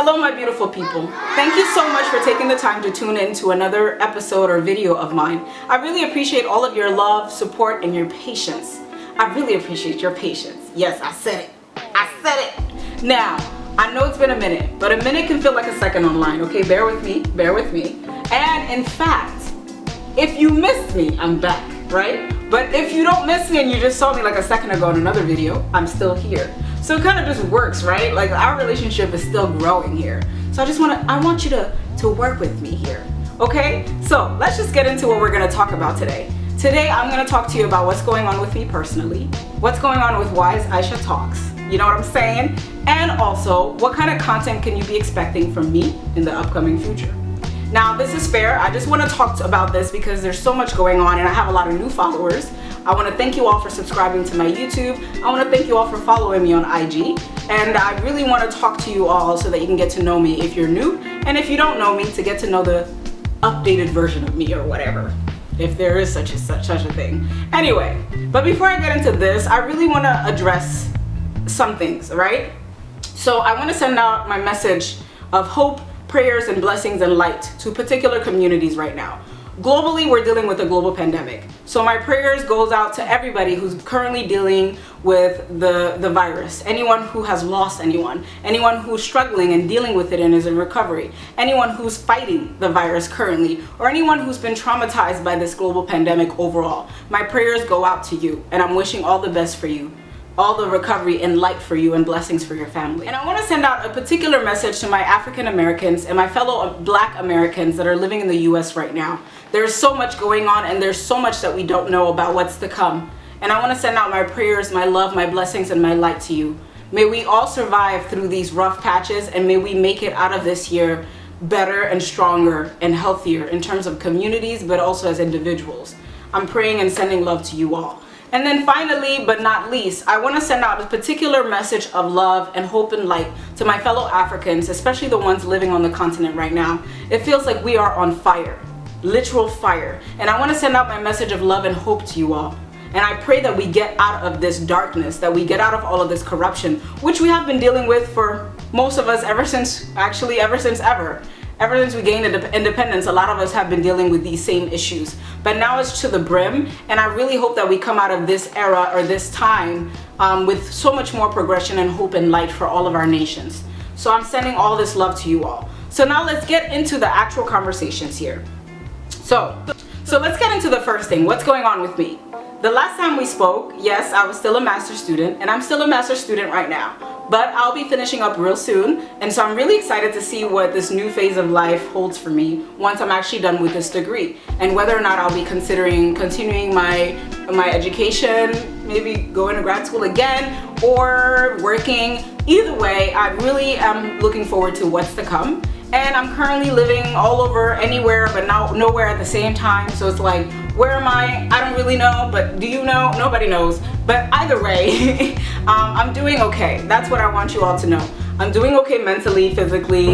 Hello my beautiful people. Thank you so much for taking the time to tune in to another episode or video of mine. I really appreciate all of your love, support, and your patience. I really appreciate your patience. Yes, I said it. I said it. Now, I know it's been a minute, but a minute can feel like a second online, okay? Bear with me, bear with me. And in fact, if you missed me, I'm back, right? But if you don't miss me and you just saw me like a second ago in another video, I'm still here. So it kind of just works, right? Like our relationship is still growing here. So I want you to work with me here, okay? So let's just get into what we're gonna talk about today. Today, I'm gonna talk to you about what's going on with me personally, what's going on with WiseAïchaTalks, you know what I'm saying? And also, what kind of content can you be expecting from me in the upcoming future? Now, this is fair. I just want to talk about this because there's so much going on and I have a lot of new followers. I want to thank you all for subscribing to my YouTube. I want to thank you all for following me on IG. And I really want to talk to you all so that you can get to know me if you're new. And if you don't know me, to get to know the updated version of me or whatever. If there is such a thing. Anyway, but before I get into this, I really want to address some things, right? So I want to send out my message of hope, prayers, and blessings and light to particular communities right now. Globally, we're dealing with a global pandemic. So my prayers goes out to everybody who's currently dealing with the virus. Anyone who has lost anyone who's struggling and dealing with it and is in recovery, anyone who's fighting the virus currently, or anyone who's been traumatized by this global pandemic overall. My prayers go out to you, and I'm wishing all the best for you. All the recovery and light for you and blessings for your family. And I want to send out a particular message to my African Americans and my fellow Black Americans that are living in the US right now. There's so much going on and there's so much that we don't know about what's to come. And I want to send out my prayers, my love, my blessings, and my light to you. May we all survive through these rough patches, and may we make it out of this year better and stronger and healthier in terms of communities, but also as individuals. I'm praying and sending love to you all. And then finally, but not least, I want to send out a particular message of love and hope and light to my fellow Africans, especially the ones living on the continent right now. It feels like we are on fire, literal fire. And I want to send out my message of love and hope to you all. And I pray that we get out of this darkness, that we get out of all of this corruption, which we have been dealing with for most of us ever since ever. Ever since we gained independence, a lot of us have been dealing with these same issues. But now it's to the brim, and I really hope that we come out of this era or this time with so much more progression and hope and light for all of our nations. So I'm sending all this love to you all. So now let's get into the actual conversations here. So let's get into the first thing. What's going on with me? The last time we spoke, yes, I was still a master's student, and I'm still a master's student right now. But I'll be finishing up real soon, and so I'm really excited to see what this new phase of life holds for me once I'm actually done with this degree, and whether or not I'll be considering continuing my education, maybe going to grad school again, or working. Either way, I really am looking forward to what's to come. And I'm currently living all over, anywhere, but nowhere at the same time. So it's like, where am I? I don't really know, but do you know? Nobody knows. But either way, I'm doing okay. That's what I want you all to know. I'm doing okay mentally, physically,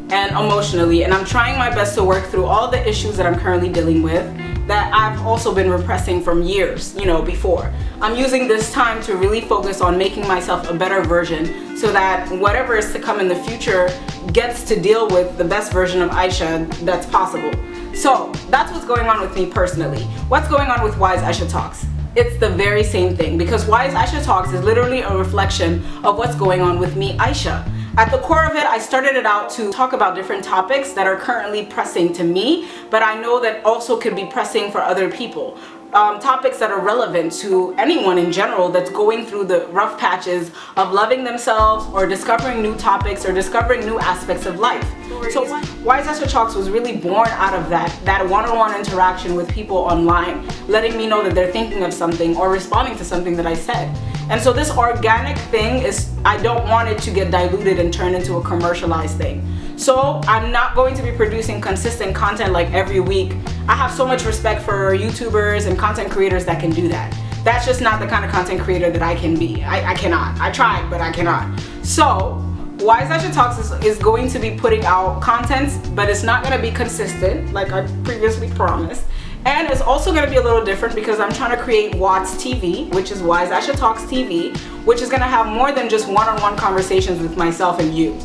and emotionally. And I'm trying my best to work through all the issues that I'm currently dealing with that I've also been repressing from years, before. I'm using this time to really focus on making myself a better version so that whatever is to come in the future gets to deal with the best version of Aisha that's possible. So that's what's going on with me personally. What's going on with WiseAïchaTalks? It's the very same thing, because WiseAïchaTalks is literally a reflection of what's going on with me, Aisha. At the core of it, I started it out to talk about different topics that are currently pressing to me, but I know that also could be pressing for other people. Topics that are relevant to anyone in general that's going through the rough patches of loving themselves or discovering new topics or discovering new aspects of life. So WiseAïchaTalks was really born out of that one-on-one interaction with people online, letting me know that they're thinking of something or responding to something that I said. And so this organic thing I don't want it to get diluted and turned into a commercialized thing. So I'm not going to be producing consistent content like every week. I have so much respect for YouTubers and content creators that can do that. That's just not the kind of content creator that I can be. I cannot. I tried, but I cannot. So WiseAïchaTalks is going to be putting out content, but it's not going to be consistent like I previously promised. And it's also going to be a little different because I'm trying to create Watts TV, which is WiseAïchaTalks TV, which is going to have more than just one-on-one conversations with myself and you.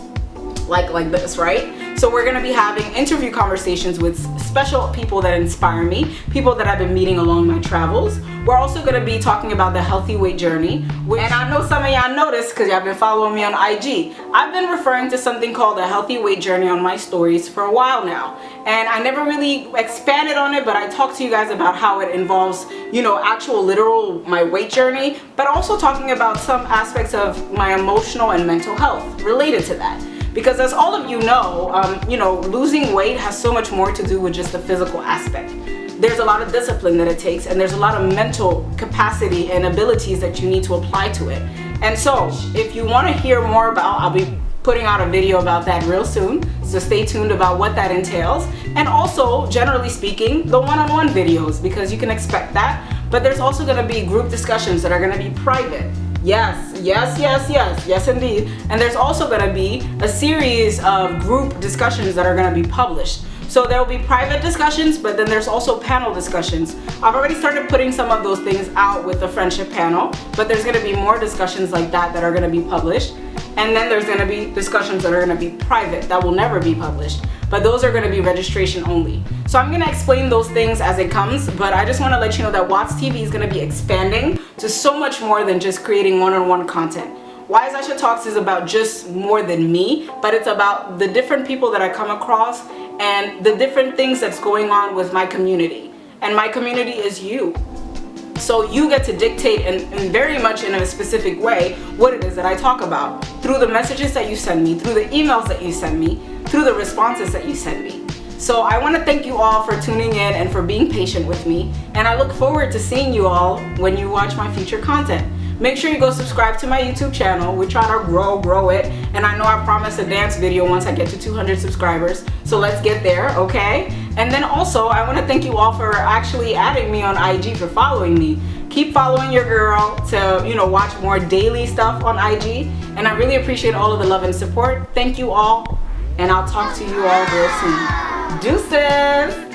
Like this, right? So we're going to be having interview conversations with special people that inspire me, people that I've been meeting along my travels. We're also going to be talking about the healthy weight journey, and I know some of y'all noticed because y'all been following me on IG. I've been referring to something called the healthy weight journey on my stories for a while now, and I never really expanded on it, but I talked to you guys about how it involves, you know, actual literal my weight journey, but also talking about some aspects of my emotional and mental health related to that. Because as all of you know, losing weight has so much more to do with just the physical aspect. There's a lot of discipline that it takes, and there's a lot of mental capacity and abilities that you need to apply to it. And so, if you want to hear more about, I'll be putting out a video about that real soon, so stay tuned about what that entails. And also, generally speaking, the one-on-one videos, because you can expect that. But there's also going to be group discussions that are going to be private. Yes indeed. And there's also going to be a series of group discussions that are going to be published. So there will be private discussions, but then there's also panel discussions. I've already started putting some of those things out with the friendship panel, but there's going to be more discussions like that that are going to be published. And then there's going to be discussions that are going to be private that will never be published, but those are going to be registration only. So I'm going to explain those things as it comes, but I just want to let you know that Watts TV is going to be expanding to so much more than just creating one-on-one content. WiseAïchaTalks is about just more than me, but it's about the different people that I come across and the different things that's going on with my community. And my community is you. So you get to dictate and very much in a specific way what it is that I talk about through the messages that you send me, through the emails that you send me, through the responses that you send me. So I want to thank you all for tuning in and for being patient with me, and I look forward to seeing you all when you watch my future content. Make sure you go subscribe to my YouTube channel. We try to grow it, and I know I promised a dance video once I get to 200 subscribers, so let's get there, okay? And then also, I want to thank you all for actually adding me on IG, for following me. Keep following your girl to, watch more daily stuff on IG, and I really appreciate all of the love and support. Thank you all, and I'll talk to you all real soon. Deuces!